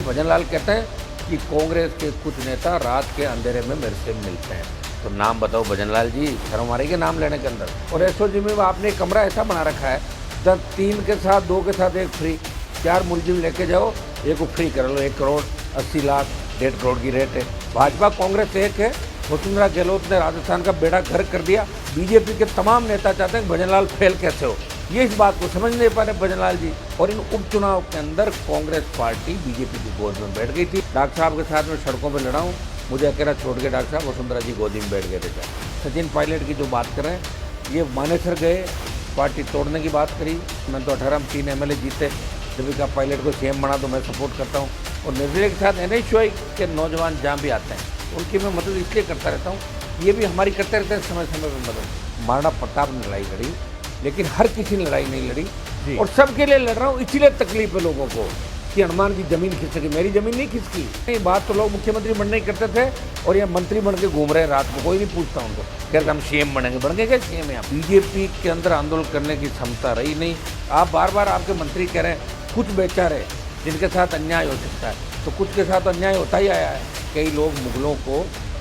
भजनलाल कहते हैं कि कांग्रेस के कुछ नेता रात के अंधेरे में मेरे से मिलते हैं। तो नाम बताओ भजनलाल जी, शर्म आ रही है नाम लेने के अंदर। और एसओजी में आपने कमरा ऐसा बना रखा है, जब 3 के साथ 2 के साथ 1 फ्री, 4 मुलजिम लेके जाओ, एक को फ्री कर लो। 1 करोड़ 80 लाख 1.5 करोड़ की रेट है। भाजपा कांग्रेस एक है। वसुंधरा गहलोत ने राजस्थान का बेड़ा गर्क कर दिया। बीजेपी के तमाम नेता चाहते हैं भजनलाल फेल कैसे हो, ये इस बात को समझ नहीं पा रहे भजनलाल जी। और इन उपचुनाव के अंदर कांग्रेस पार्टी बीजेपी की गोद में बैठ गई थी। डॉक्टर साहब के साथ में सड़कों पर लड़ा हूँ, मुझे अकेला छोड़ के डॉक्टर साहब वसुंधरा जी गोदी में बैठ गए थे। सचिन पायलट की जो बात कर रहे हैं, ये मानेसर गए, पार्टी तोड़ने की बात करी। मैंने तो 18 में 3 MLA जीते। देविका पायलट को CM बना तो मैं सपोर्ट करता हूँ। और निर्दलीय के साथ NHY के नौजवान जहाँ भी आते हैं उनकी मैं मदद इसलिए करता रहता हूँ, ये भी हमारी करते रहते हैं समय समय पर मदद। महाराणा प्रताप ने लड़ाई लड़ी, लेकिन हर किसी ने लड़ाई नहीं लड़ी। और सबके लिए लड़ रहा हूँ, इसीलिए तकलीफ है लोगों को कि हनुमान की जमीन खिसकी, मेरी जमीन नहीं खिसकी। ये बात तो लोग मुख्यमंत्री बनने ही करते थे और ये मंत्री बन के घूम रहे हैं रात को, कोई नहीं पूछता उनको। कहते हम CM बनेंगे, बन गए क्या CM? यहाँ बीजेपी के अंदर आंदोलन करने की क्षमता रही नहीं। आप बार बार आपके मंत्री कह रहे हैं कुछ बेचारे जिनके साथ अन्याय हो सकता है, तो कुछ के साथ अन्याय होता ही आया है। कई लोग मुगलों को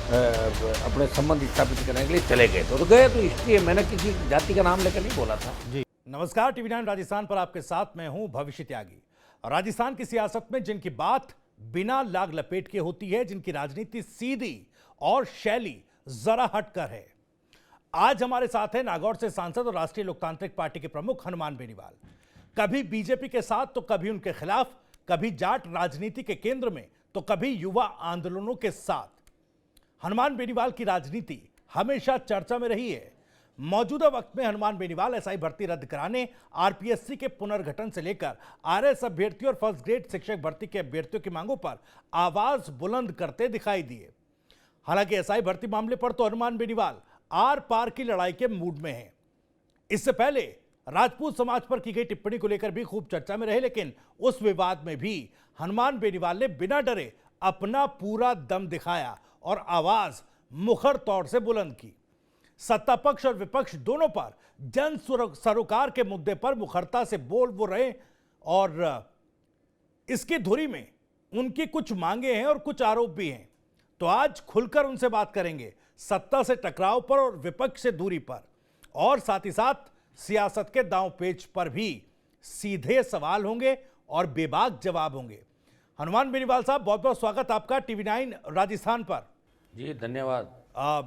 अपने संबंध स्थापित करने के लिए चले गए, तो गए तो इसलिए मैंने किसी जाति का नाम लेकर नहीं बोला था जी। नमस्कार, TV9 राजस्थान पर आपके साथ मैं हूं भविष्य त्यागी। राजस्थान की सियासत में जिनकी बात बिना लाग लपेट के होती है, जिनकी राजनीति सीधी और शैली जरा हटकर है, आज हमारे साथ है नागौर से सांसद और राष्ट्रीय लोकतांत्रिक पार्टी के प्रमुख हनुमान बेनीवाल। कभी बीजेपी के साथ तो कभी उनके खिलाफ, कभी जाट राजनीति के केंद्र में तो कभी युवा आंदोलनों के साथ। हनुमान बेनीवाल की राजनीति हमेशा चर्चा में रही है। मौजूदा वक्त में हनुमान बेनीवाल SI भर्ती रद्द कराने, RPSC के पुनर्गठन से लेकर RS अभ्यर्थियों और फर्स्ट ग्रेड शिक्षक भर्ती के अभ्यर्थियों की मांगों पर आवाज बुलंद करते दिखाई दिए। हालांकि SI भर्ती मामले पर तो हनुमान बेनीवाल आर पार की लड़ाई के मूड में हैं। इससे पहले राजपूत समाज पर की गई टिप्पणी को लेकर भी खूब चर्चा में रहे, लेकिन उस विवाद में भी हनुमान बेनीवाल ने बिना डरे अपना पूरा दम दिखाया और आवाज मुखर तौर से बुलंद की। सत्ता पक्ष और विपक्ष दोनों पर जन सरोकार के मुद्दे पर मुखरता से बोल वो रहे और इसकी धुरी में उनकी कुछ मांगे हैं और कुछ आरोप भी हैं। तो आज खुलकर उनसे बात करेंगे, सत्ता से टकराव पर और विपक्ष से दूरी पर, और साथ ही साथ सियासत के दांव पेच पर भी सीधे सवाल होंगे और बेबाक जवाब होंगे। हनुमान बेनीवाल साहब, बहुत बहुत स्वागत आपका TV9 राजस्थान पर। जी धन्यवाद।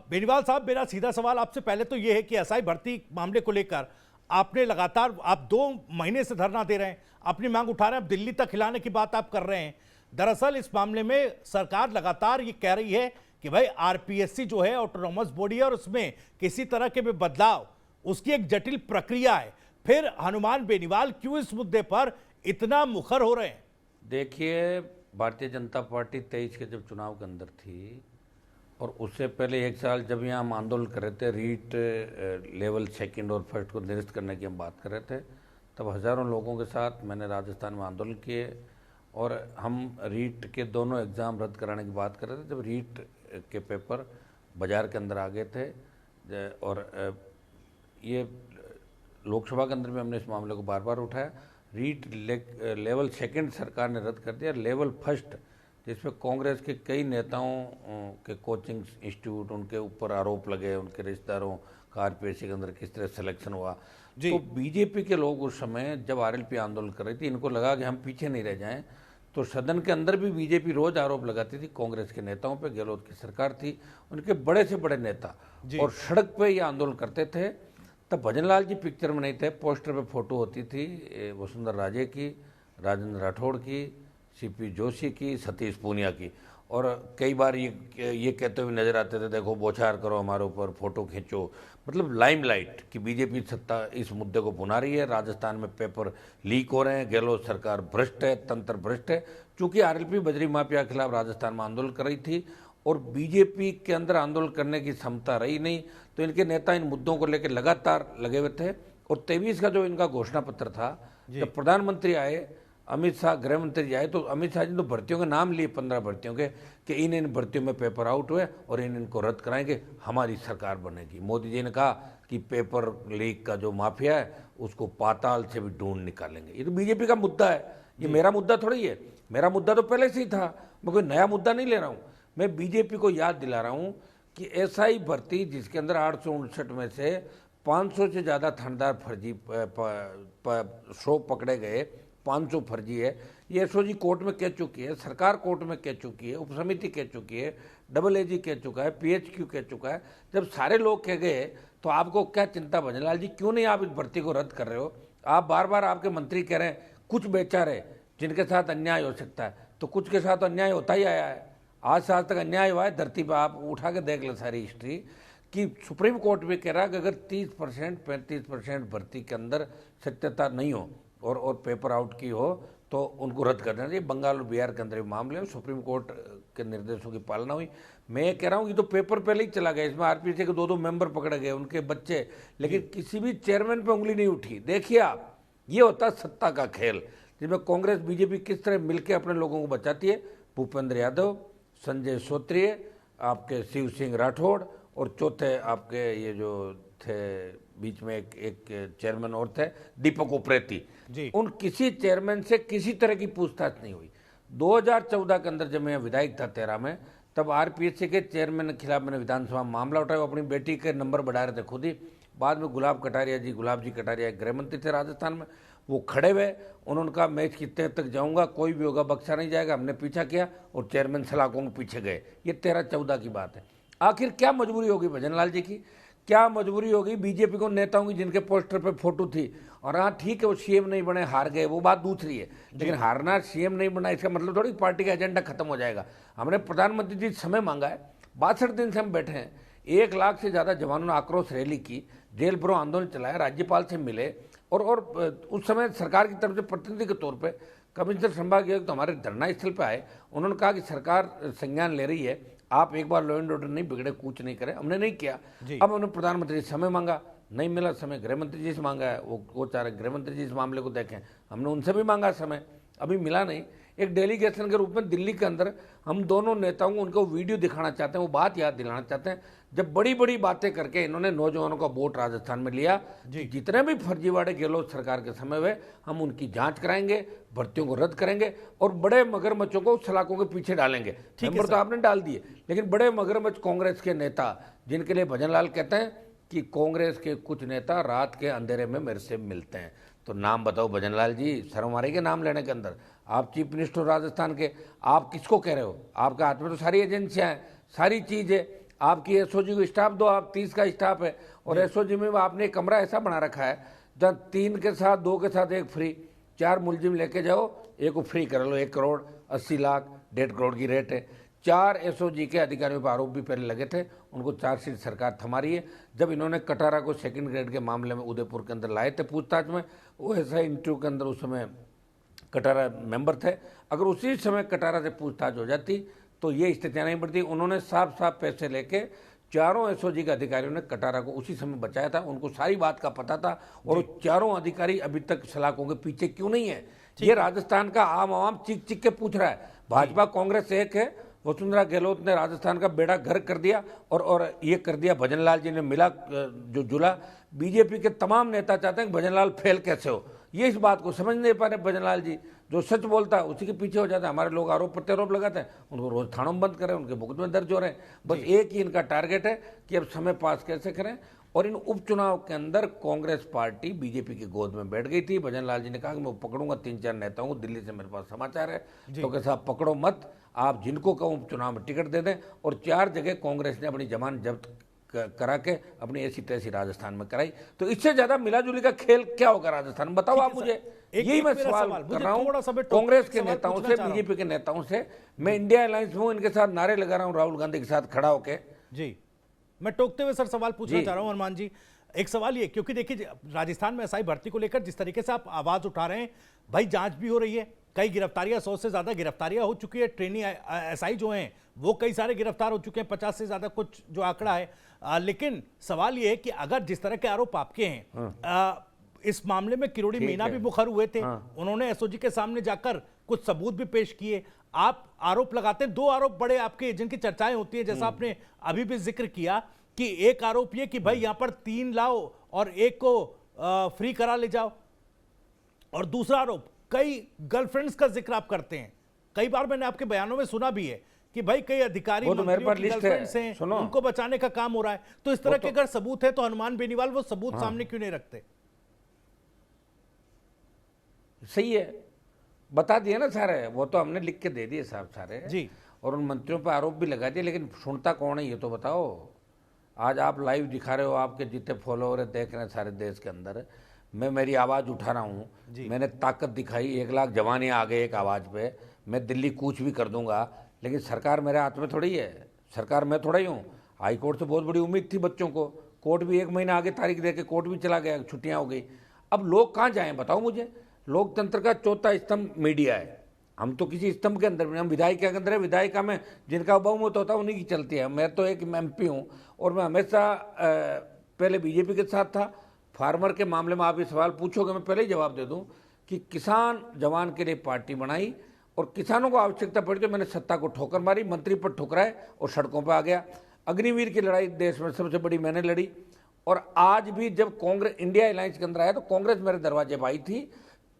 बेनीवाल साहब, मेरा सीधा सवाल आपसे पहले तो यह है कि SI भर्ती मामले को लेकर आपने लगातार, आप 2 महीने से धरना दे रहे हैं, अपनी मांग उठा रहे हैं, अब दिल्ली तक हिलाने की बात आप कर रहे हैं। दरअसल इस मामले में सरकार लगातार ये कह रही है कि भाई RPSC जो है ऑटोनॉमस बॉडी है और उसमें किसी तरह के भी बदलाव, उसकी एक जटिल प्रक्रिया है। फिर हनुमान बेनीवाल क्यों इस मुद्दे पर इतना मुखर हो रहे हैं? देखिए, भारतीय जनता पार्टी 23 के जब चुनाव के अंदर थी और उससे पहले 1 साल जब यहाँ हम आंदोलन कर रहे थे, रीट लेवल 2nd और 1st को निरस्त करने की हम बात कर रहे थे, तब हज़ारों लोगों के साथ मैंने राजस्थान में आंदोलन किए और हम रीट के दोनों एग्ज़ाम रद्द कराने की बात कर रहे थे। जब रीट के पेपर बाजार के अंदर आ गए थे और ये लोकसभा के अंदर भी हमने इस मामले को बार बार उठाया। रीट लेवल 2nd सरकार ने रद्द कर दिया। लेवल 1st, जिसमें कांग्रेस के कई नेताओं के कोचिंग इंस्टीट्यूट, उनके ऊपर आरोप लगे, उनके रिश्तेदारों का RPSC के अंदर किस तरह सिलेक्शन हुआ। तो बीजेपी के लोग उस समय जब RLP आंदोलन कर रही थी, इनको लगा कि हम पीछे नहीं रह जाएं, तो सदन के अंदर भी बीजेपी रोज आरोप लगाती थी कांग्रेस के नेताओं पे। गहलोत की सरकार थी, उनके बड़े से बड़े नेता और सड़क पे ये आंदोलन करते थे। तब भजनलाल जी पिक्चर में नहीं थे, पोस्टर पे फोटो होती थी वसुंधरा राजे की, राजेंद्र राठौड़ की, CP जोशी की, सतीश पूनिया की, और कई बार ये कहते हुए नजर आते थे, देखो बौछार करो हमारे ऊपर, फोटो खींचो। मतलब लाइमलाइट कि बीजेपी सत्ता इस मुद्दे को भुना रही है, राजस्थान में पेपर लीक हो रहे हैं, गहलोत सरकार भ्रष्ट है, तंत्र भ्रष्ट है। चूंकि RLP बजरी माफिया के खिलाफ राजस्थान में आंदोलन कर रही थी और बीजेपी के अंदर आंदोलन करने की क्षमता रही नहीं, तो इनके नेता इन मुद्दों को लेकर लगातार लगे हुए थे। और 23 का जो इनका घोषणा पत्र था, जब प्रधानमंत्री आए, अमित शाह गृह मंत्री जी आए, तो अमित शाह जी तो भर्तियों के नाम लिए, 15 भर्तियों के, कि इन भर्तियों में पेपर आउट हुए और इनको रद्द कराएंगे, हमारी सरकार बनेगी। मोदी जी ने कहा कि पेपर लीक का जो माफिया है उसको पाताल से भी ढूंढ निकालेंगे। ये तो बीजेपी का मुद्दा है, ये मेरा मुद्दा थोड़ी है। मेरा मुद्दा तो पहले से ही था, मैं कोई नया मुद्दा नहीं ले रहा हूँ। मैं बीजेपी को याद दिला रहा हूँ कि एसआई भर्ती जिसके अंदर 859 में से 500 से ज़्यादा थानेदार फर्जी शो पकड़े गए, 500 फर्जी है। ये एसओजी कोर्ट में कह चुकी है, सरकार कोर्ट में कह चुकी है, उपसमिति कह चुकी है, डबल एजी कह चुका है, पीएचक्यू कह चुका है। जब सारे लोग कह गए तो आपको क्या चिंता भजनलाल जी, क्यों नहीं आप इस भर्ती को रद्द कर रहे हो? आप बार बार आपके मंत्री कह रहे हैं कुछ बेचारे जिनके साथ अन्याय हो सकता है, तो कुछ के साथ अन्याय होता ही आया है। आज से आज तक अन्याय हुआ है धरती पर, आप उठा के देख ले सारी हिस्ट्री, कि सुप्रीम कोर्ट भी कह रहा है कि अगर 30% 35% भर्ती के अंदर सत्यता नहीं हो और पेपर आउट की हो तो उनको रद्द कर देना चाहिए। बंगाल और बिहार के अंदर मामले में सुप्रीम कोर्ट के निर्देशों की पालना हुई। मैं कह रहा हूँ कि तो पेपर पहले ही चला गया, इसमें आरपीसी के 2 मेंबर पकड़े गए, उनके बच्चे, लेकिन किसी भी चेयरमैन पे उंगली नहीं उठी। देखिए आप, ये होता है सत्ता का खेल, जिसमें कांग्रेस बीजेपी किस तरह मिलकर अपने लोगों को बचाती है। भूपेंद्र यादव, संजय सूत्रीय, आपके शिव सिंह राठौड़, और चौथे आपके ये जो थे बीच में एक चेयरमैन और थे, दीपक उप्रेती। उन किसी चेयरमैन से किसी तरह की पूछताछ नहीं हुई। 2014 के अंदर जब मैं विधायक था 13 में, तब आरपीएससी के चेयरमैन के खिलाफ मैंने विधानसभा में मामला उठाया। वो अपनी बेटी के नंबर बढ़ा रहे थे खुद ही। बाद में गुलाब जी कटारिया गृह मंत्री थे राजस्थान में, वो खड़े हुए, उन्होंने कहा मैं इसकी तह तक जाऊंगा, कोई भी होगा बख्शा नहीं जाएगा। हमने पीछा किया और चेयरमैन सलाखों के पीछे गए। ये 13-14 की बात है। आखिर क्या मजबूरी होगी भजनलाल जी की, क्या मजबूरी होगी बीजेपी को नेताओं की जिनके पोस्टर पे फोटो थी? और हाँ ठीक है, वो सीएम नहीं बने, हार गए, वो बात दूसरी है, लेकिन हारना सीएम नहीं बना इसका मतलब थोड़ी पार्टी का एजेंडा खत्म हो जाएगा। हमने प्रधानमंत्री जी समय मांगा है, 62 दिन से हम बैठे हैं, 1 लाख से ज्यादा जवानों ने आक्रोश रैली की, जेल भरो आंदोलन चलाया, राज्यपाल से मिले, और उस समय सरकार की तरफ से प्रतिनिधि के तौर पर कमिश्नर संभागीय तो हमारे धरना स्थल पर आए। उन्होंने कहा कि सरकार संज्ञान ले रही है, आप एक बार लॉ एंड ऑर्डर नहीं बिगड़े, कुछ नहीं करें। हमने नहीं किया। अब उन्होंने प्रधानमंत्री से समय मांगा, नहीं मिला समय, गृह मंत्री जी से मांगा है, वो चाह रहे गृह मंत्री जी इस मामले को देखें। हमने उनसे भी मांगा समय, अभी मिला नहीं। एक डेलीगेशन के रूप में दिल्ली के अंदर हम दोनों नेताओं को उनको वीडियो दिखाना चाहते हैं, वो बात याद दिलाना चाहते हैं, जब बड़ी बड़ी बातें करके इन्होंने नौजवानों का वोट राजस्थान में लिया। जितने भी फर्जीवाड़े गहलोत सरकार के समय हुए, हम उनकी जांच कराएंगे, भर्तियों को रद्द करेंगे और बड़े मगरमच्छों को सलाखों के पीछे डालेंगे। नंबर तो आपने डाल दिए, लेकिन बड़े मगरमच्छ कांग्रेस के नेता, जिनके लिए भजनलाल कहते हैं कि कांग्रेस के कुछ नेता रात के अंधेरे में मेरे से मिलते हैं, तो नाम बताओ भजनलाल जी, शर्म आ रही है नाम लेने के अंदर? आप चीफ मिनिस्टर राजस्थान के, आप किसको कह रहे हो? आपके हाथ में तो सारी एजेंसियां हैं, सारी चीज है। आपकी एसओजी को स्टाफ दो, आप 30 का स्टाफ है, और एसओजी में आपने एक कमरा ऐसा बना रखा है जहाँ 3 के साथ 2 के साथ 1 फ्री, 4 मुलजिम लेके जाओ, एक को फ्री कर लो, 1 करोड़ 80 लाख 1.5 करोड़ की रेट है। 4 एसओजी के अधिकारियों पर आरोप भी पहले लगे थे, उनको चार्जशीट सरकार थमा रही है। जब इन्होंने कटारा को सेकंड ग्रेड के मामले में उदयपुर के अंदर लाए थे पूछताछ में, वो ऐसा इंटरव्यू के अंदर उस समय कटारा मेंबर थे, अगर उसी समय कटारा से पूछताछ हो जाती तो ये स्थितियां नहीं बढ़ती। उन्होंने साफ साफ पैसे लेके चारों एसओजी के अधिकारियों ने कटारा को उसी समय बचाया था, उनको सारी बात का पता था, और वो चारों अधिकारी अभी तक सलाखों के पीछे क्यों नहीं है? ये राजस्थान का आम आवाम चीख चीख के पूछ रहा है। भाजपा कांग्रेस एक है, वसुंधरा गहलोत ने राजस्थान का बेड़ा गर्क कर दिया, और ये कर दिया भजनलाल जी ने मिला जो जुला। बीजेपी के तमाम नेता चाहते हैं कि भजनलाल फेल कैसे हो, ये इस बात को समझ नहीं पा रहे। भजनलाल जी जो सच बोलता है उसी के पीछे हो जाता है। हमारे लोग आरोप प्रत्यारोप लगाते हैं, उनको रोज थानों में बंद करें, उनके मुकदमे दर्ज हो रहे हैं। बस एक ही इनका टारगेट है कि अब समय पास कैसे करें। और इन उपचुनाव के अंदर कांग्रेस पार्टी बीजेपी की गोद में बैठ गई थी। भजनलाल जी ने कहा कि मैं पकड़ूंगा 3-4 नेताओं को, दिल्ली से मेरे पास समाचार है, तो कैसे आप पकड़ो मत, आप जिनको कहूं उपचुनाव में टिकट दे दें। और 4 जगह कांग्रेस ने अपनी जमानत जब्त करा के अपनी ऐसी तैसी राजस्थान में कराई। तो इससे ज्यादा मिलाजुली का खेल क्या होगा राजस्थान में, बताओ आप मुझे। यही मैं सवाल कर रहा हूँ कांग्रेस के नेताओं से, बीजेपी के नेताओं से। मैं इंडिया अलायंस में इनके साथ नारे लगा रहा हूँ, राहुल गांधी के साथ खड़ा होके। जी, मैं टोकते हुए सर सवाल पूछना चाह रहा हूं हनुमान जी। एक सवाल ये, क्योंकि देखिए राजस्थान में एसआई भर्ती को लेकर जिस तरीके से आप आवाज उठा रहे हैं, भाई जांच भी हो रही है, कई गिरफ्तारियां, 100 से ज्यादा गिरफ्तारियां हो चुकी है। ट्रेनी एसआई जो हैं वो कई सारे गिरफ्तार हो चुके हैं, 50 से ज्यादा कुछ जो आंकड़ा है। लेकिन सवाल ये है कि अगर जिस तरह के आरोप आपके हैं, इस मामले में किरोड़ी मीना भी मुखर हुए थे, उन्होंने एसओजी के सामने जाकर कुछ सबूत भी पेश किए। आप आरोप लगाते हैं, 2 आरोप बड़े आपके जिनकी चर्चाएं होती है, जैसा आपने अभी भी जिक्र किया कि एक आरोप ये कि भाई यहां पर 3 लाओ और एक को फ्री करा ले जाओ, और दूसरा आरोप कई गर्लफ्रेंड्स का जिक्र आप करते हैं। कई बार मैंने आपके बयानों में सुना भी है कि भाई कई अधिकारी वो तो मेरे पास लिस्ट है, सुनो, उनको बचाने का काम हो रहा है। तो इस तरह के अगर सबूत है तो हनुमान बेनीवाल वो सबूत सामने क्यों नहीं रखते? सही है, बता दिए ना सारे, वो तो हमने लिख के दे दिए साहब सारे जी, और उन मंत्रियों पर आरोप भी लगा दिए, लेकिन सुनता कौन है ये तो बताओ। आज आप लाइव दिखा रहे हो, आपके जितने फॉलोअर है देख रहे हैं सारे देश के अंदर, मैं मेरी आवाज़ उठा रहा हूँ, मैंने ताकत दिखाई, 1 लाख जवान आ गए एक आवाज़ पे, मैं दिल्ली कूच भी कर दूंगा, लेकिन सरकार मेरे हाथ में थोड़ी है, सरकार मैं थोड़ा ही हूँ। हाई कोर्ट से बहुत बड़ी उम्मीद थी बच्चों को, कोर्ट भी 1 महीना आगे तारीख दे के कोर्ट भी चला गया, छुट्टियाँ हो गई। अब लोग कहाँ जाएँ बताओ मुझे? लोकतंत्र का चौथा स्तंभ मीडिया है, हम तो किसी स्तंभ के अंदर, हम विधायिका के अंदर है, विधायिका में जिनका बहुमत होता है उन्हीं की चलती है। मैं तो एक MP हूँ और मैं हमेशा पहले बीजेपी के साथ था। फार्मर के मामले में आप ये सवाल पूछोगे मैं पहले ही जवाब दे दूं कि किसान जवान के लिए पार्टी बनाई और किसानों को आवश्यकता पड़ी तो मैंने सत्ता को ठोकर मारी, मंत्री पर ठुकराए और सड़कों पर आ गया। अग्निवीर की लड़ाई देश में सबसे बड़ी मैंने लड़ी और आज भी जब कांग्रेस इंडिया अलायंस के अंदर आया तो कांग्रेस मेरे दरवाजे पर आई थी।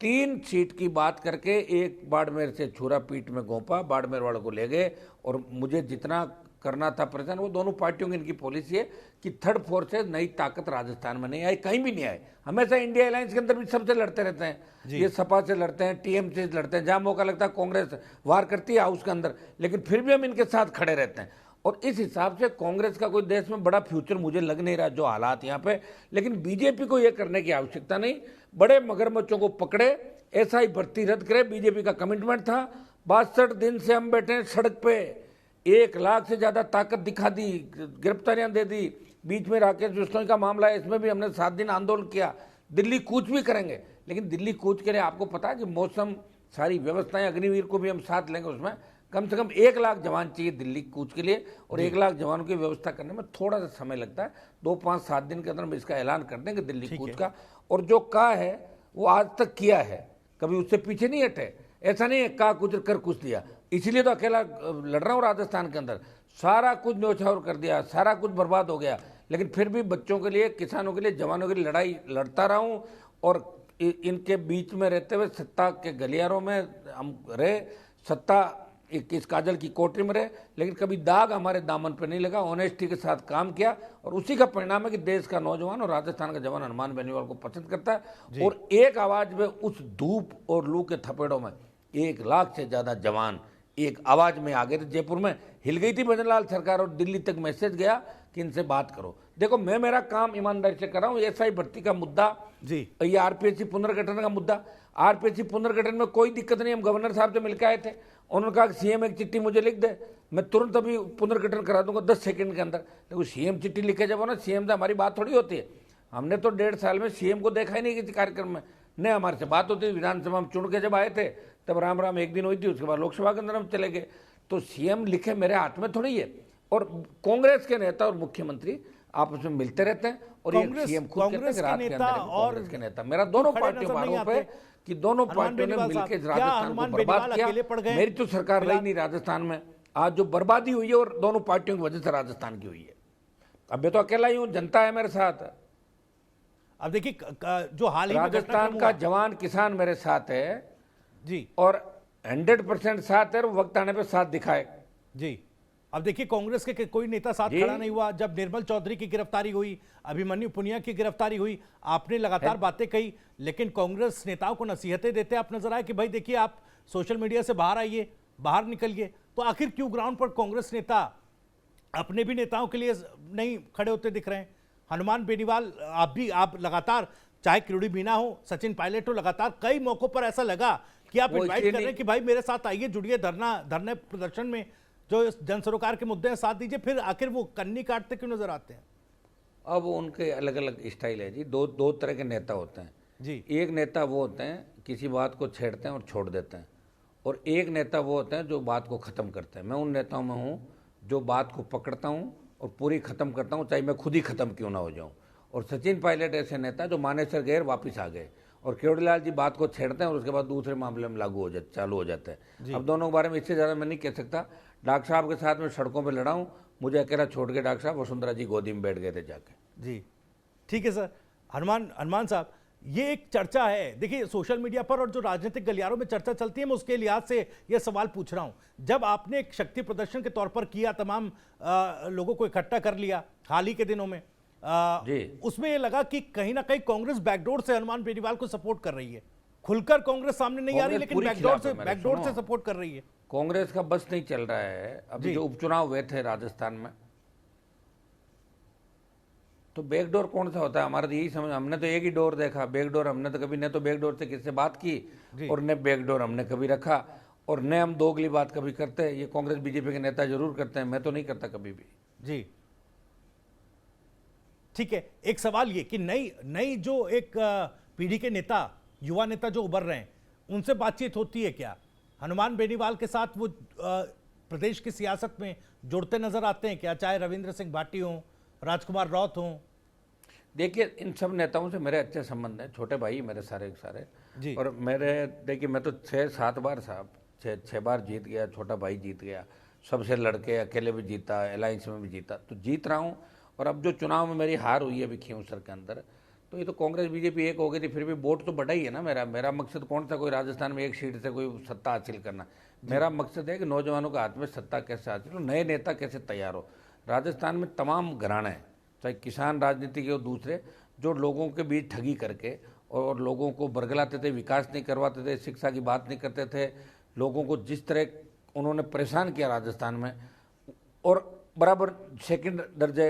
3 सीट की बात करके एक बाड़मेर से छुरा पीठ में घोंपा, बाड़मेर वालों को ले गए और मुझे जितना करना था परेशान। वो दोनों पार्टियों की इनकी पॉलिसी है कि थर्ड फोर्स है, नई ताकत राजस्थान में नहीं आई, कहीं भी नहीं आए। हमेशा इंडिया अलायंस के अंदर भी सबसे लड़ते रहते हैं, ये सपा से लड़ते हैं, TMC से लड़ते हैं, जहां मौका लगता है कांग्रेस वार करती है हाउस के अंदर, लेकिन फिर भी हम इनके साथ खड़े रहते हैं। और इस हिसाब से कांग्रेस का कोई देश में बड़ा फ्यूचर मुझे लग नहीं रहा जो हालात यहाँ पे। लेकिन बीजेपी को ये करने की आवश्यकता नहीं, बड़े मगरमच्छों को पकड़े, SI भर्ती रद्द करे, बीजेपी का कमिटमेंट था। 62 दिन से हम बैठे हैं सड़क पे, 1 लाख से ज्यादा ताकत दिखा दी, गिरफ्तारियां दे दी। बीच में राकेश बिश्नोई का मामला है, इसमें भी हमने 7 दिन आंदोलन किया। दिल्ली कूच भी करेंगे, लेकिन दिल्ली कूच के लिए आपको पता है कि मौसम, सारी व्यवस्थाएं, अग्निवीर को भी हम साथ लेंगे, उसमें कम से कम 1 लाख जवान चाहिए दिल्ली कूच के लिए और 1 लाख जवानों की व्यवस्था करने में थोड़ा सा समय लगता है। 2, 5, 7 दिन के अंदर हम इसका ऐलान कर देंगे दिल्ली कूच का। और जो कहा है वो आज तक किया है, कभी उससे पीछे नहीं हटे। ऐसा नहीं है कहा कुछ कर कुछ दिया, इसीलिए तो अकेला लड़ रहा हूँ राजस्थान के अंदर। सारा कुछ न्योछावर कर दिया, सारा कुछ बर्बाद हो गया, लेकिन फिर भी बच्चों के लिए, किसानों के लिए, जवानों के लिए लड़ाई लड़ता रहा हूँ। और इनके बीच में रहते हुए सत्ता के गलियारों में हम रहे, सत्ता इस काजल की कोठरी में रहे, लेकिन कभी दाग हमारे दामन पे नहीं लगा। ऑनेस्टी के साथ काम किया और उसी का परिणाम है कि देश का नौजवान और राजस्थान का जवान हनुमान बेनीवाल को पसंद करता है। और एक आवाज में उस धूप और लू के थपेड़ों में 1 लाख से ज्यादा जवान एक आवाज में आ गए थे। जयपुर में हिल गई थी भजनलाल सरकार और दिल्ली तक मैसेज गया कि इनसे बात करो। देखो मैं मेरा काम ईमानदारी से कर रहा हूँ। SI भर्ती का मुद्दा जी, ये RPSC पुनर्गठन का मुद्दा, RPSC पुनर्गठन में कोई दिक्कत नहीं। हम गवर्नर साहब से मिलकर आए थे, उन्होंने कहा CM एक चिट्ठी मुझे लिख दे, मैं तुरंत अभी पुनर्गठन करा दूंगा 10 सेकंड के अंदर। देखो CM चिट्ठी लिखे जब ना, CM से हमारी बात थोड़ी होती है। हमने तो 1.5 साल में CM को देखा ही नहीं किसी कार्यक्रम में, न हमारे से बात होती। विधानसभा में चुन के जब आए थे तब राम राम एक दिन हुई थी, उसके बाद लोकसभा के अंदर हम चले गए। तो CM लिखे मेरे हाथ में थोड़ी है। और कांग्रेस के नेता और मुख्यमंत्री आपस में मिलते रहते हैं और ये CM खुद कहते हैं कि रात के अंदर कांग्रेस के नेता, मेरा दोनों पार्टियों पर आरोप है कि दोनों पार्टियों ने मिलकर राजस्थान को बर्बाद किया। मेरी तो सरकार रही नहीं राजस्थान में, आज जो बर्बादी हुई है और दोनों पार्टियों की वजह से राजस्थान की हुई है। अब मैं तो अकेला ही हूँ, जनता है मेरे साथ। अब देखिए जो हाल ही में राजस्थान का जवान किसान मेरे साथ है जी, और 100% साथ है, वक्त आने पे साथ दिखाए जी। अब देखिए कांग्रेस के कोई नेता साथ खड़ा नहीं हुआ। जब निर्मल चौधरी की गिरफ्तारी हुई, अभिमन्यु पुनिया की गिरफ्तारी हुई, आपने लगातार बातें कही, लेकिन कांग्रेस नेताओं को नसीहतें देते आप नजर आए कि भाई देखिए आप सोशल मीडिया से बाहर आइए, बाहर निकलिए। तो आखिर क्यों ग्राउंड पर कांग्रेस नेता अपने भी नेताओं के लिए नहीं खड़े होते दिख रहे हैं? हनुमान बेनीवाल, आप लगातार, चाहे किरोड़ी मीना हो, सचिन पायलट हो, लगातार कई मौकों पर ऐसा लगा कि आप इन्वाइट कर रहे हैं कि भाई मेरे साथ आइए, जुड़िए, धरने प्रदर्शन में जो जन सरोकार के मुद्दे हैं साथ दीजिए। फिर आखिर वो कन्नी काटते क्यों नजर आते हैं? अब उनके अलग अलग स्टाइल है जी। दो तरह के नेता होते हैं जी। एक नेता वो होते हैं किसी बात को छेड़ते हैं और छोड़ देते हैं, और एक नेता वो होते हैं जो बात को ख़त्म करते हैं। मैं उन नेताओं में हूँ जो बात को पकड़ता हूँ और पूरी ख़त्म करता हूँ, चाहे मैं खुद ही ख़त्म क्यों ना हो जाऊँ। और सचिन पायलट ऐसे नेता जो मानेसर गए वापस आ गए, और किरोड़ीलाल जी बात को छेड़ते हैं और उसके बाद दूसरे मामले में चालू हो जाता है। अब दोनों के बारे में इससे ज़्यादा मैं नहीं कह सकता। डॉक्टर साहब के साथ में सड़कों पर लड़ा हूँ, मुझे अकेला छोड़ के डॉक्टर साहब वसुंधरा जी गोदी में बैठ गए थे जाके। जी ठीक है सर। हनुमान साहब, ये एक चर्चा है, देखिए सोशल मीडिया पर और जो राजनीतिक गलियारों में चर्चा चलती है, मैं उसके लिहाज से यह सवाल पूछ रहा हूं। जब आपने एक शक्ति प्रदर्शन के तौर पर किया, तमाम लोगों को इकट्ठा कर लिया हाल ही के दिनों में, जी उसमें यह लगा कि कहीं ना कहीं कांग्रेस बैकडोर से हनुमान बेनीवाल को सपोर्ट कर रही है। खुलकर कांग्रेस सामने नहीं आ रही, कांग्रेस लेकिन पूरी खिलाफ है मेरे, बैकडोर से सुनो। सपोर्ट कर रही है। कांग्रेस का बस नहीं चल रहा है। अभी जी। जो उपचुनाव हुए थे राजस्थान में, तो बैकडोर कौन सा होता है? हमारा तो यही समझ, हमने तो एक ही डोर देखा बैकडोर। हमने तो कभी न तो बैकडोर से किससे बात की जी। और न बैकडोर हमने कभी रखा, और न हम दोगली बात कभी करते हैं। ये कांग्रेस बीजेपी के नेता जरूर करते हैं, मैं तो नहीं करता कभी भी। जी ठीक है, एक सवाल ये कि नई नई जो एक पीढ़ी के नेता, युवा नेता जो उभर रहे हैं, उनसे बातचीत होती है क्या? हनुमान बेनीवाल के साथ वो प्रदेश की सियासत में जुड़ते नजर आते हैं क्या? चाहे रविंद्र सिंह भाटी हों, राजकुमार रौत हों। देखिए, इन सब नेताओं से मेरे अच्छे संबंध हैं, छोटे भाई मेरे सारे के सारे। जी। और मेरे, देखिए मैं तो 6-7 बार साहब, 6 बार जीत गया, छोटा भाई जीत गया, सबसे लड़के, अकेले भी जीता, अलायंस में भी जीता, तो जीत रहा हूँ। और अब जो चुनाव में मेरी हार हुई है अभी खींवसर के अंदर, तो ये तो कांग्रेस बीजेपी एक हो गई थी, फिर भी वोट तो बढ़ा ही है ना। मेरा मकसद कौन सा कोई राजस्थान में एक सीट से कोई सत्ता हासिल करना। मेरा मकसद है कि नौजवानों के हाथ में सत्ता कैसे हासिल हो, नए नेता कैसे तैयार हो। राजस्थान में तमाम घराने हैं, चाहे किसान राजनीति के हो, दूसरे, जो लोगों के बीच ठगी करके और लोगों को बरगलाते थे, विकास नहीं करवाते थे, शिक्षा की बात नहीं करते थे, लोगों को जिस तरह उन्होंने परेशान किया राजस्थान में, और बराबर सेकंड दर्जे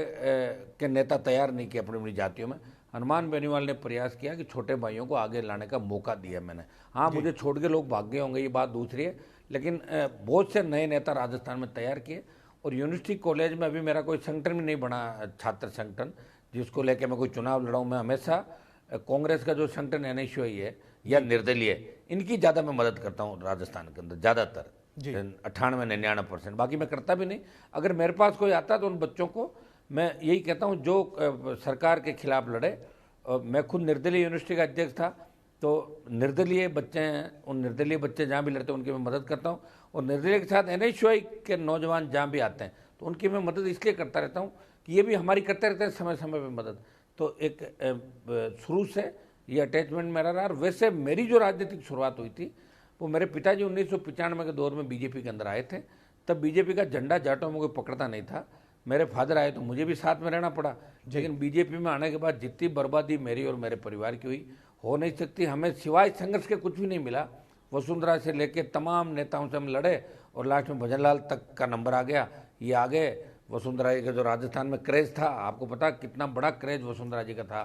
के नेता तैयार नहीं किए अपनी अपनी जातियों में। हनुमान बेनीवाल ने प्रयास किया कि छोटे भाइयों को आगे लाने का मौका दिया मैंने। हाँ, मुझे छोड़ के लोग भाग गए होंगे, ये बात दूसरी है, लेकिन बहुत से नए नेता राजस्थान में तैयार किए। और यूनिवर्सिटी कॉलेज में अभी मेरा कोई संगठन भी नहीं बना, छात्र संगठन जिसको लेकर मैं कोई चुनाव लड़ाऊँ। मैं हमेशा कांग्रेस का जो संगठन NSUI है या निर्दलीय है, इनकी ज़्यादा मैं मदद करता हूँ राजस्थान के अंदर, ज़्यादातर 98-99%। बाकी मैं करता भी नहीं। अगर मेरे पास कोई आता तो उन बच्चों को मैं यही कहता हूँ जो सरकार के खिलाफ लड़े। मैं खुद निर्दलीय यूनिवर्सिटी का अध्यक्ष था, तो निर्दलीय बच्चे हैं, उन निर्दलीय बच्चे जहाँ भी लड़ते हैं उनकी मैं मदद करता हूँ। और निर्दलीय के साथ NSUI के नौजवान जहाँ भी आते हैं तो उनकी मैं मदद इसलिए करता रहता हूँ कि ये भी हमारी करते रहते हैं समय समय पर मदद। तो एक शुरू से ये अटैचमेंट मेरा रहा। और वैसे मेरी जो राजनीतिक शुरुआत हुई थी वो मेरे पिताजी 1995 के दौर में बीजेपी के अंदर आए थे। तब बीजेपी का झंडा जाटों में कोई पकड़ता नहीं था। मेरे फादर आए तो मुझे भी साथ में रहना पड़ा, लेकिन बीजेपी में आने के बाद जितनी बर्बादी मेरी और मेरे परिवार की हुई, हो नहीं सकती। हमें सिवाय संघर्ष के कुछ भी नहीं मिला। वसुंधरा से लेके तमाम नेताओं से हम लड़े और लास्ट में भजनलाल तक का नंबर आ गया। ये आ गए। वसुंधरा जी का जो राजस्थान में क्रेज था, आपको पता कितना बड़ा क्रेज वसुंधरा जी का था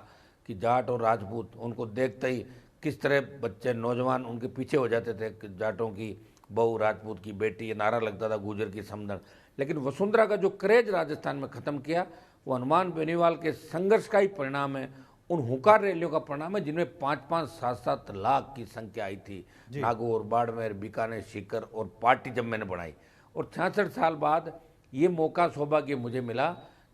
कि जाट और राजपूत, उनको देखते ही किस तरह बच्चे नौजवान उनके पीछे हो जाते थे। जाटों की बहू, राजपूत की बेटी, ये नारा लगता था गुर्जर की समदन। लेकिन वसुंधरा का जो क्रेज राजस्थान में खत्म किया वो हनुमान बेनीवाल के संघर्ष का ही परिणाम है, उन हुंकार रैलियों का परिणाम है जिनमें 5-5, 7-7 लाख की संख्या आई थी। नागौर, बाड़मेर, बीकानेर, सीकर, और पार्टी जब मैंने बनाई और 66 साल बाद ये मौका, सौभाग्य मुझे मिला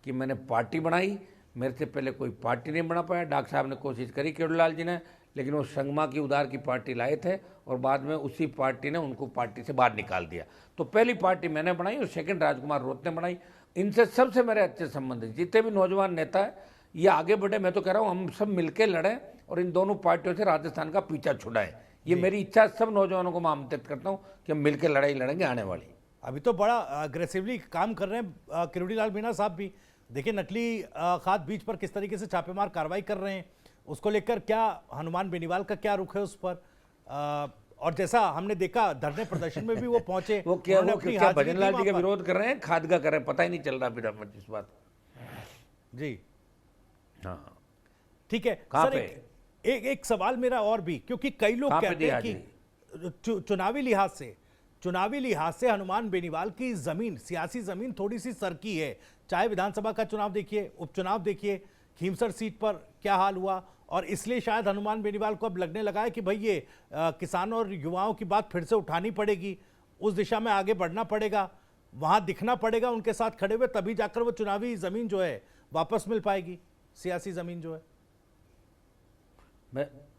कि मैंने पार्टी बनाई। मेरे से पहले कोई पार्टी नहीं बना पाया। डॉक्टर साहब ने कोशिश करी, केवड़लाल जी ने, लेकिन वो संगमा की उदार की पार्टी लाए थे और बाद में उसी पार्टी ने उनको पार्टी से बाहर निकाल दिया। तो पहली पार्टी मैंने बनाई और सेकंड राजकुमार रौत ने बनाई। इनसे सबसे मेरे अच्छे संबंध हैं। जितने भी नौजवान नेता है ये आगे बढ़े। मैं तो कह रहा हूँ हम सब मिलकर लड़ें और इन दोनों पार्टियों से राजस्थान का पीछा छुड़ाएं। ये मेरी इच्छा, सब नौजवानों को मैं आमंत्रित करता हूँ कि हम मिलकर लड़ाई लड़ेंगे आने वाली। अभी तो बड़ा अग्रेसिवली काम कर रहे हैं किरोड़ी लाल मीणा साहब भी। देखिए नकली खाद बीज पर किस तरीके से छापेमार कार्रवाई कर रहे हैं, उसको लेकर क्या हनुमान बेनीवाल का क्या रुख है उस पर? और जैसा हमने देखा धरने प्रदर्शन में भी वो पहुंचे, वो क्या भजनलाल जी का विरोध कर रहे हैं, खाद का कर रहे हैं, पता ही नहीं चल रहा फिर इस बात। जी हाँ ठीक है सर, एक सवाल मेरा और भी, क्योंकि कई लोग कहते हैं कि चुनावी लिहाज से हनुमान बेनीवाल की जमीन, सियासी जमीन थोड़ी सी सरकी है। चाहे विधानसभा का चुनाव देखिए, उपचुनाव देखिए, खीमसर सीट पर क्या हाल हुआ, और इसलिए शायद हनुमान बेनीवाल को अब लगने लगा है कि भाई ये किसानों और युवाओं की बात फिर से उठानी पड़ेगी, उस दिशा में आगे बढ़ना पड़ेगा, वहां दिखना पड़ेगा उनके साथ खड़े हुए, तभी जाकर वो चुनावी जमीन जो है वापस मिल पाएगी, सियासी जमीन जो है।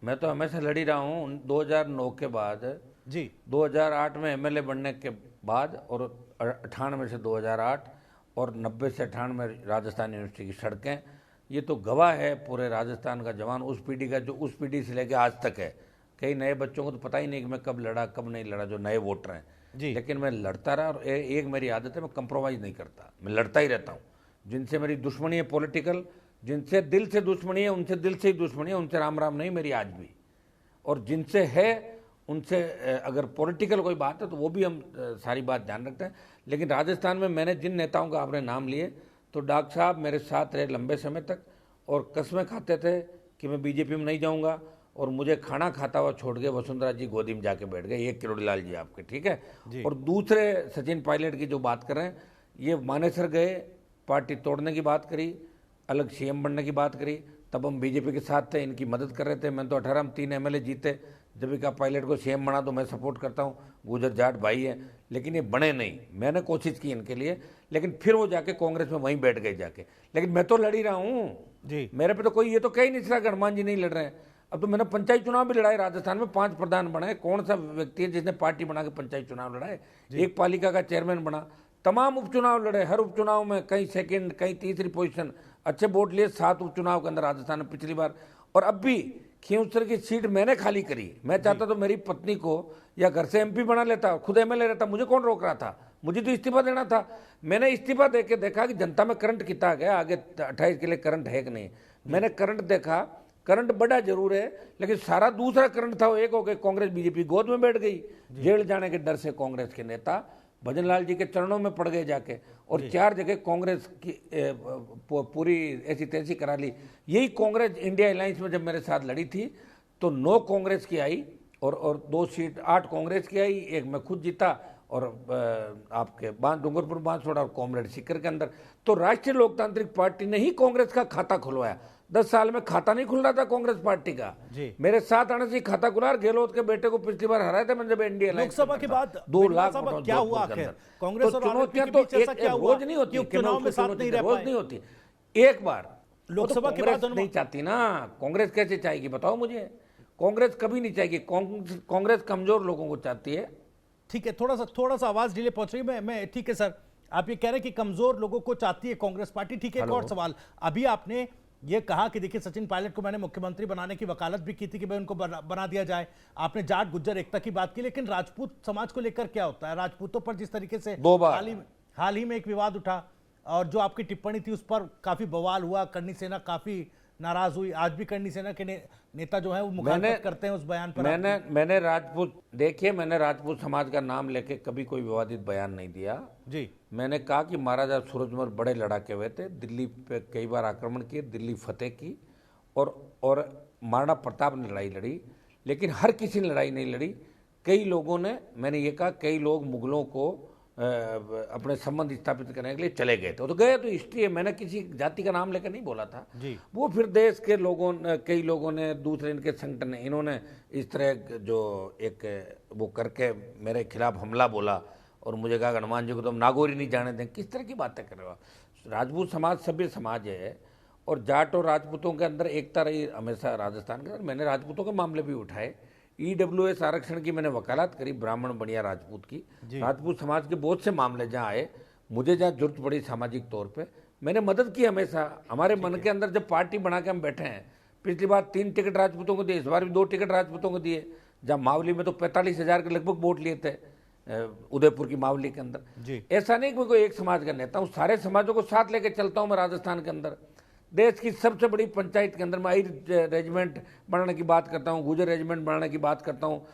मैं तो हमेशा लड़ी रहा हूँ 2009 के बाद जी, 2008 में MLA बनने के बाद, और 98 से 2008 और 90 से 98 में राजस्थान यूनिवर्सिटी की सड़कें, ये तो गवाह है पूरे राजस्थान का जवान, उस पीढ़ी का जो उस पीढ़ी से लेकर आज तक है। कई नए बच्चों को तो पता ही नहीं कि मैं कब लड़ा कब नहीं लड़ा, जो नए वोटर हैं जी। लेकिन मैं लड़ता रहा। और एक मेरी आदत है, मैं कंप्रोमाइज़ नहीं करता, मैं लड़ता ही रहता हूँ। जिनसे मेरी दुश्मनी है पॉलिटिकल, जिनसे दिल से दुश्मनी है उनसे दिल से ही दुश्मनी है, उनसे राम राम नहीं मेरी आज भी। और जिनसे है उनसे अगर पॉलिटिकल कोई बात है तो वो भी हम सारी बात ध्यान रखते हैं। लेकिन राजस्थान में मैंने जिन नेताओं का आपने नाम लिए, तो डॉक्टर साहब मेरे साथ रहे लंबे समय तक और कस्में खाते थे कि मैं बीजेपी में नहीं जाऊंगा, और मुझे खाना खाता हुआ छोड़ के वसुंधरा जी गोदी में जाके बैठ गए, 1 किरोड़ीलाल जी आपके, ठीक है। और दूसरे सचिन पायलट की जो बात कर रहे हैं, ये मानेसर गए, पार्टी तोड़ने की बात करी, अलग सीएम बनने की बात करी, तब हम बीजेपी के साथ थे, इनकी मदद कर रहे थे। मैंने तो 18 में 3 एमएलए जीते, जब भी कहा पायलट को सीएम बना दो मैं सपोर्ट करता हूँ, गुजर जाट भाई है, लेकिन ये बने नहीं। मैंने कोशिश की इनके लिए, लेकिन फिर वो जाके कांग्रेस में वहीं बैठ गए जाके। लेकिन मैं तो लड़ ही रहा हूँ जी, मेरे पे तो कोई ये तो कह ही नहीं सकता हनुमान जी नहीं लड़ रहे हैं। अब तो मैंने पंचायत चुनाव भी लड़ाए राजस्थान में, 5 प्रधान बनाए। कौन सा व्यक्ति है जिसने पार्टी बना के पंचायत चुनाव लड़ाए? एक पालिका का चेयरमैन बना, तमाम उपचुनाव लड़े, हर उपचुनाव में कहीं सेकंड कहीं तीसरी पोजीशन, अच्छे वोट लिए 7 उपचुनाव के अंदर राजस्थान में पिछली बार। और अब भी खींवसर की सीट मैंने खाली करी। मैं चाहता तो मेरी पत्नी को या घर से एमपी बना लेता, खुद एमएलए रहता, मुझे कौन रोक रहा था? मुझे तो इस्तीफा देना था। मैंने इस्तीफा दे के देखा कि जनता में करंट कितना गया, आगे 28 के लिए करंट है कि नहीं। मैंने करंट देखा, करंट बड़ा जरूर है, लेकिन सारा दूसरा करंट था वो एक हो गया, कांग्रेस बीजेपी गोद में बैठ गई। जेल जाने के डर से कांग्रेस के नेता भजनलाल जी के चरणों में पड़ गए जाके, और 4 जगह कांग्रेस की पूरी ऐसी तैसी करा ली। यही कांग्रेस इंडिया अलायंस में जब मेरे साथ लड़ी थी तो 9 कांग्रेस की आई और 2 सीट 8 कांग्रेस की आई, 1 मैं खुद जीता, और आपके डूंगरपुर बांसवाड़ा और कॉमरेड सीकर के अंदर। तो राष्ट्रीय लोकतांत्रिक पार्टी ने ही कांग्रेस का खाता खुलवाया। 10 साल में खाता नहीं खुल रहा था कांग्रेस पार्टी का। मेरे साथ आने से खाता खुला। और गहलोत के बेटे को पिछली बार हराए थे मैंने जब एनडीए लोकसभा के बाद 2 लाख क्या हुआ आखिर? कांग्रेस और चुनौतियां तो रोज नहीं होती, चुनाव में साथ नहीं रह रोज पाए। नहीं होती, एक बार। लोकसभा के बाद नहीं चाहती ना, कांग्रेस कैसे चाहेगी बताओ मुझे? कांग्रेस कभी नहीं चाहेगी, कांग्रेस कमजोर लोगों को चाहती है। ठीक है, थोड़ा सा आवाज डिले पहुंच रही है। मैं ठीक है सर, आप ये कह रहे हैं कि कमजोर लोगों को चाहती है कांग्रेस पार्टी। ठीक है, एक और सवाल। अभी आपने ये कहा कि देखिए सचिन पायलट को मैंने मुख्यमंत्री बनाने की वकालत भी की थी कि भाई उनको बना दिया जाए। आपने जाट गुज्जर एकता की बात की, लेकिन राजपूत समाज को लेकर क्या होता है? राजपूतों पर जिस तरीके से हाल ही में एक विवाद उठा, और जो आपकी टिप्पणी थी उस पर काफी बवाल हुआ, करनी सेना काफी नाराज हुई। आज भी करनी सेना के नेता जो है वो मुखालफत करते हैं उस बयान पर। मैंने राजपूत, देखिए मैंने राजपूत समाज का नाम लेके कभी कोई विवादित बयान नहीं दिया जी। मैंने कहा कि महाराजा सूरजमल बड़े लड़ाके हुए थे, दिल्ली पे कई बार आक्रमण किए, दिल्ली फतेह की, और महाराणा प्रताप ने लड़ाई लड़ी, लेकिन हर किसी ने लड़ाई नहीं लड़ी। कई लोगों ने, मैंने ये कहा कई लोग मुगलों को अपने संबंध स्थापित करने के लिए चले गए थे, तो गए तो हिस्ट्री है। मैंने किसी जाति का नाम लेकर नहीं बोला था जी। वो फिर देश के लोगों, कई लोगों ने, दूसरे इनके संगठन, इन्होंने इस तरह जो एक वो करके मेरे खिलाफ हमला बोला, और मुझे कहा हनुमान जी को तो हम नागौरी नहीं जाने दें। किस तरह की बातें कर रहे हो? राजपूत समाज सभ्य समाज है, और जाट और राजपूतों के अंदर एकता रही हमेशा राजस्थान के अंदर। मैंने राजपूतों के मामले भी उठाए, ईडब्ल्यूएस आरक्षण की मैंने वकालत करी, ब्राह्मण बनिया राजपूत की। राजपूत समाज के बहुत से मामले जहाँ आए, मुझे जहाँ जरूरत पड़ी सामाजिक तौर पे, मैंने मदद की हमेशा। हमारे मन के अंदर जब पार्टी बना के हम बैठे हैं, पिछली बार 3 टिकट राजपूतों को दिए, इस बार भी 2 टिकट राजपूतों को दिए। जहाँ मावली में तो 45,000 के लगभग वोट लिए थे, उदयपुर की मावली के अंदर। ऐसा नहीं कि कोई एक समाज का नेता हूँ, सारे समाजों को साथ लेके चलता हूँ मैं राजस्थान के अंदर। देश की सबसे बड़ी पंचायत के अंदर मैं आहिर रेजिमेंट बनाने की बात करता हूँ, गुजर रेजिमेंट बनाने की बात करता हूँ।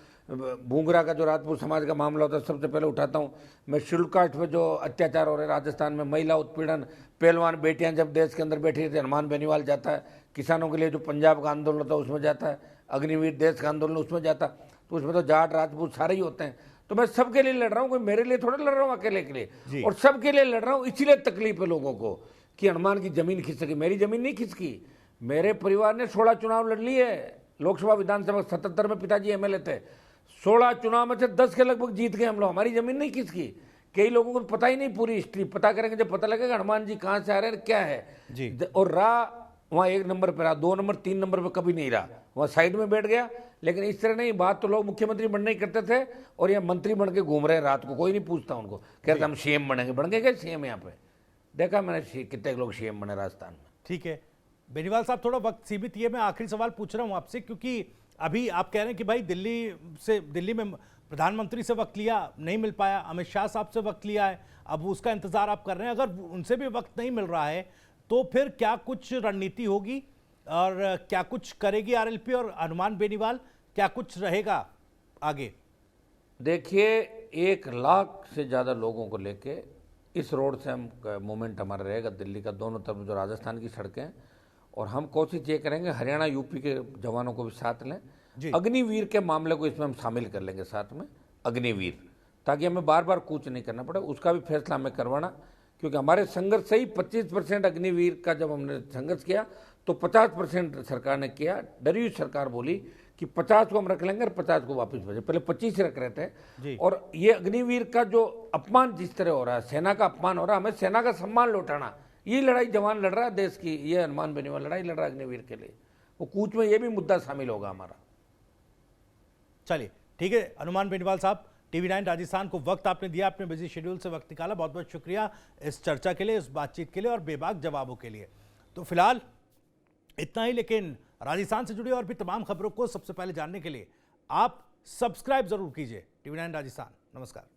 भूंगरा का जो राजपूत समाज का मामला होता है सबसे पहले उठाता हूँ मैं। शेड्यूल कास्ट में जो अत्याचार हो रहे हैं राजस्थान में, महिला उत्पीड़न, पहलवान बेटियां जब देश के अंदर बैठी थी, हनुमान बेनीवाल जाता है। किसानों के लिए जो पंजाब का आंदोलन होता है उसमें जाता है, अग्निवीर देश का आंदोलन उसमें जाता, तो उसमें तो जाट राजपूत सारे ही होते हैं। तो मैं सबके लिए लड़ रहा हूँ, कोई मेरे लिए थोड़ा लड़ रहा हूँ अकेले के लिए, और सबके लिए लड़ रहा हूँ। इसीलिए तकलीफ है लोगों को कि हनुमान की जमीन खिसकी। मेरी जमीन नहीं खिसकी, मेरे परिवार ने 16 चुनाव लड़ लिए, लोकसभा विधानसभा 77 में पिताजी एमएलए थे। 16 चुनाव में से 10 के लगभग जीत गए हम लोग, हमारी जमीन नहीं खिसकी। कई लोगों को पता ही नहीं पूरी हिस्ट्री, पता करेंगे जब पता लगेगा हनुमान जी कहाँ से आ रहे हैं क्या है। और रहा वहाँ 1 नंबर पर रहा, 2 नंबर 3 नंबर पर कभी नहीं रहा, वहाँ साइड में बैठ गया। लेकिन इस तरह नहीं, बात तो लोग मुख्यमंत्री बनने ही करते थे, और यहाँ मंत्री बन के घूम रहे हैं रात को, कोई नहीं पूछता उनको। कहते हम सीएम बनेंगे, बन गए क्या सीएम? यहाँ पे देखा मैंने कितने लोग सीएम बने राजस्थान में। ठीक है, बेनीवाल साहब, थोड़ा वक्त सीमित ही है, मैं आखिरी सवाल पूछ रहा हूं आपसे, क्योंकि अभी आप कह रहे हैं कि भाई दिल्ली में प्रधानमंत्री से वक्त लिया, नहीं मिल पाया, अमित शाह साहब से वक्त लिया है, अब उसका इंतजार आप कर रहे हैं। अगर उनसे भी वक्त नहीं मिल रहा है तो फिर क्या कुछ रणनीति होगी और क्या कुछ करेगी आरएलपी और हनुमान बेनीवाल, क्या कुछ रहेगा आगे? देखिए, 1 लाख से ज़्यादा लोगों को लेके इस रोड से हम मूवमेंट हमारा रहेगा दिल्ली का, दोनों तरफ जो राजस्थान की सड़कें हैं, और हम कोशिश ये करेंगे हरियाणा यूपी के जवानों को भी साथ लें। अग्निवीर के मामले को इसमें हम शामिल कर लेंगे साथ में, अग्निवीर, ताकि हमें बार बार कूच नहीं करना पड़े, उसका भी फैसला हमें करवाना। क्योंकि हमारे संघर्ष से ही 25% अग्निवीर का जब हमने संघर्ष किया तो 50% सरकार ने किया। डरी हुई सरकार बोली कि 50 को हम रख लेंगे और 50 को वापस भेजें, पहले 25 रख रहे थे। और ये अग्निवीर का जो अपमान जिस तरह हो रहा है, सेना का अपमान हो रहा है, हमें सेना का सम्मान लौटाना, ये लड़ाई जवान लड़ रहा है देश की, ये हनुमान बेनीवाल लड़ाई लड़ रहा है अग्निवीर के लिए। वो कूच में ये भी मुद्दा शामिल होगा हमारा। चलिए ठीक है हनुमान बेनीवाल साहब, TV9 राजस्थान को वक्त आपने दिया, अपने बिजी शेड्यूल से वक्त निकाला, बहुत बहुत शुक्रिया इस चर्चा के लिए, इस बातचीत के लिए और बेबाक जवाबों के लिए। तो फिलहाल इतना ही, लेकिन राजस्थान से जुड़ी और भी तमाम खबरों को सबसे पहले जानने के लिए आप सब्सक्राइब जरूर कीजिए TV9 राजस्थान। नमस्कार।